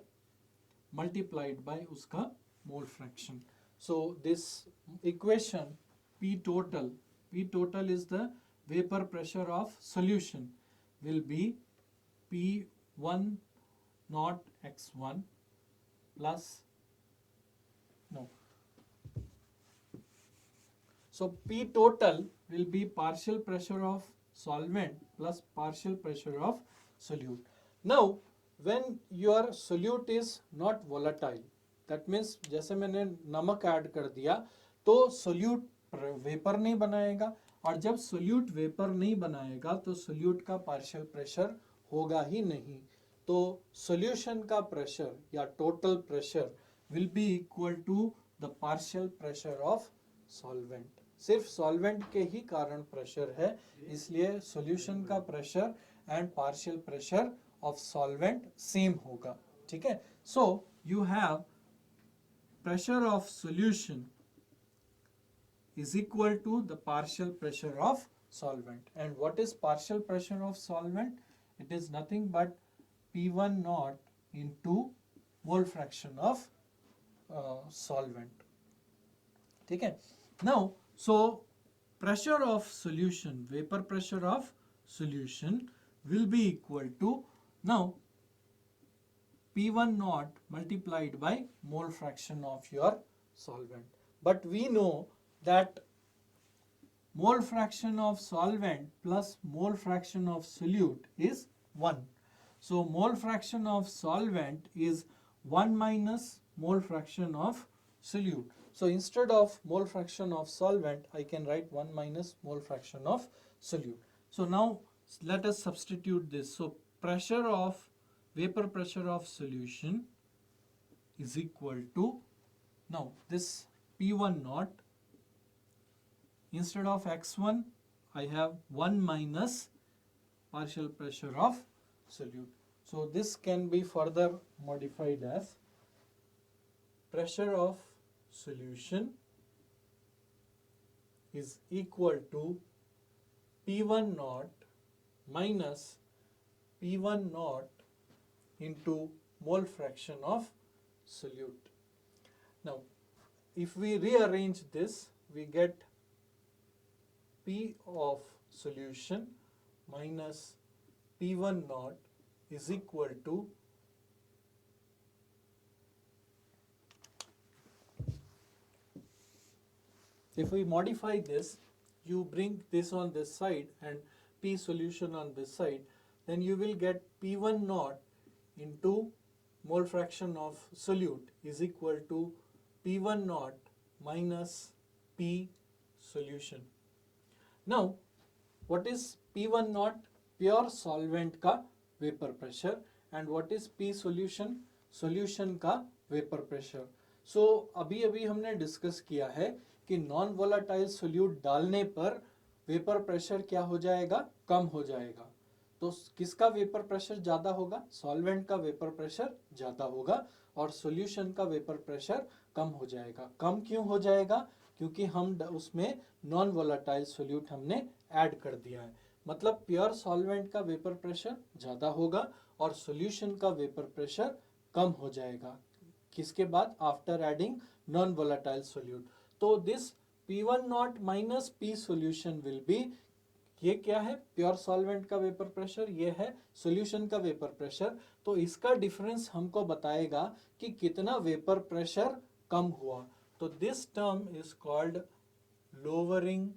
multiplied by उसका mole fraction. So this equation P total is the vapor pressure of solution, will be P1 naught x1 plus no. So P total will be partial pressure of solvent plus partial pressure of solute. Now when your solute is not volatile, that means जैसे मैंने नमक ऐड कर दिया तो सोल्यूट वेपर नहीं बनाएगा, और जब सोल्यूट वेपर नहीं बनाएगा तो सोल्यूट का पार्शियल प्रेशर होगा ही नहीं। तो सॉल्यूशन का प्रेशर या total pressure will be equal to the partial pressure of solvent. सिर्फ सॉल्वेंट के ही कारण प्रेशर है, इसलिए सॉल्यूशन का pressure and partial pressure of solvent same होगा। ठीक है, so you have pressure of solution is equal to the partial pressure of solvent. And what is partial pressure of solvent? It is nothing but P1 naught into mole fraction of solvent. ठीक है, now so pressure of solution, vapor pressure of solution will be equal to now P1 naught multiplied by mole fraction of your solvent. But we know that mole fraction of solvent plus mole fraction of solute is 1. So mole fraction of solvent is 1 minus mole fraction of solute. So instead of mole fraction of solvent, I can write 1 minus mole fraction of solute. So now let us substitute this. So vapor pressure of solution is equal to, now this P1 naught, instead of x1 I have 1 minus partial pressure of solute. So this can be further modified as pressure of solution is equal to P1 naught minus P1 naught into mole fraction of solute. Now if we rearrange this, we get P of solution minus P1 naught is equal to if we modify this, you bring this on this side and P solution on this side, then you will get P1 naught into mole fraction of solute is equal to P1 naught minus P solution. Now what is P1 naught? Pure solvent का vapor pressure, and what is P solution? Solution का vapor pressure. So अभी अभी हमने डिस्कस किया है कि नॉन वोलाटाइल सोल्यूट डालने पर वेपर प्रेशर क्या हो जाएगा? कम हो जाएगा. तो किसका वेपर प्रेशर ज़्यादा होगा? सॉल्वेंट का वेपर प्रेशर ज़्यादा होगा और सॉल्यूशन का वेपर प्रेशर कम हो जाएगा. कम क्यों हो जाएगा? क्योंकि हम उसमें नॉन वोलाटाइल सोल्यूट हमने ऐड कर दिया है. मतलब प्योर सॉल्वेंट का वेपर प्रेशर ज़्यादा होगा और सॉल्यूशन का वेपर प्रेशर कम हो जाएगा. किसके बाद? After adding non volatile solute. तो this P1 not minus P solution will be, ये क्या है? प्योर सॉल्वेंट का वेपर प्रेशर, ये है सॉल्यूशन का वेपर प्रेशर. तो इसका डिफरेंस हमको बताएगा कि कितना वेपर प्रेशर कम हुआ. तो this term is called lowering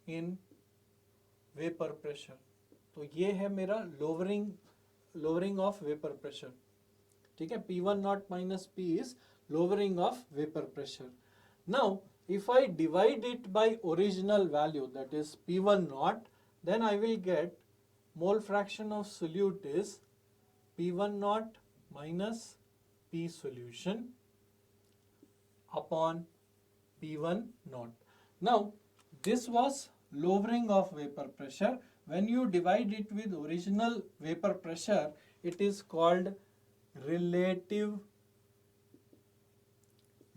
in vapour pressure. तो ये है मेरा लोअरिंग ऑफ वेपर प्रेशर. ठीक है, P1 naught minus P is lowering of vapor pressure. Now if I divide it by original value, that is P1 naught, then I will get mole fraction of solute is P1 naught minus P solution upon P1 naught. Now this was lowering of vapor pressure. When you divide it with original vapor pressure, it is called relative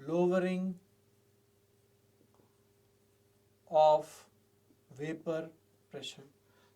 lowering of vapor pressure.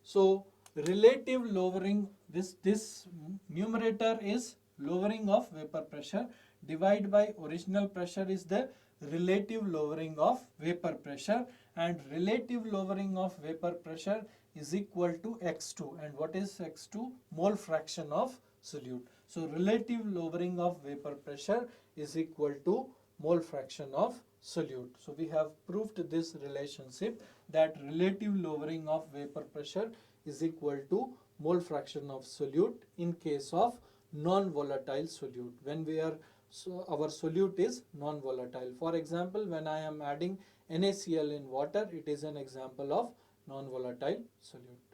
So relative lowering, this numerator is lowering of vapor pressure, divide by original pressure is the relative lowering of vapor pressure, and relative lowering of vapor pressure is equal to x2. And what is x2? Mole fraction of solute. So relative lowering of vapor pressure is equal to mole fraction of solute. So we have proved this relationship, that relative lowering of vapor pressure is equal to mole fraction of solute in case of non-volatile solute, when our solute is non-volatile. For example, when I am adding NaCl in water, it is an example of non-volatile solute.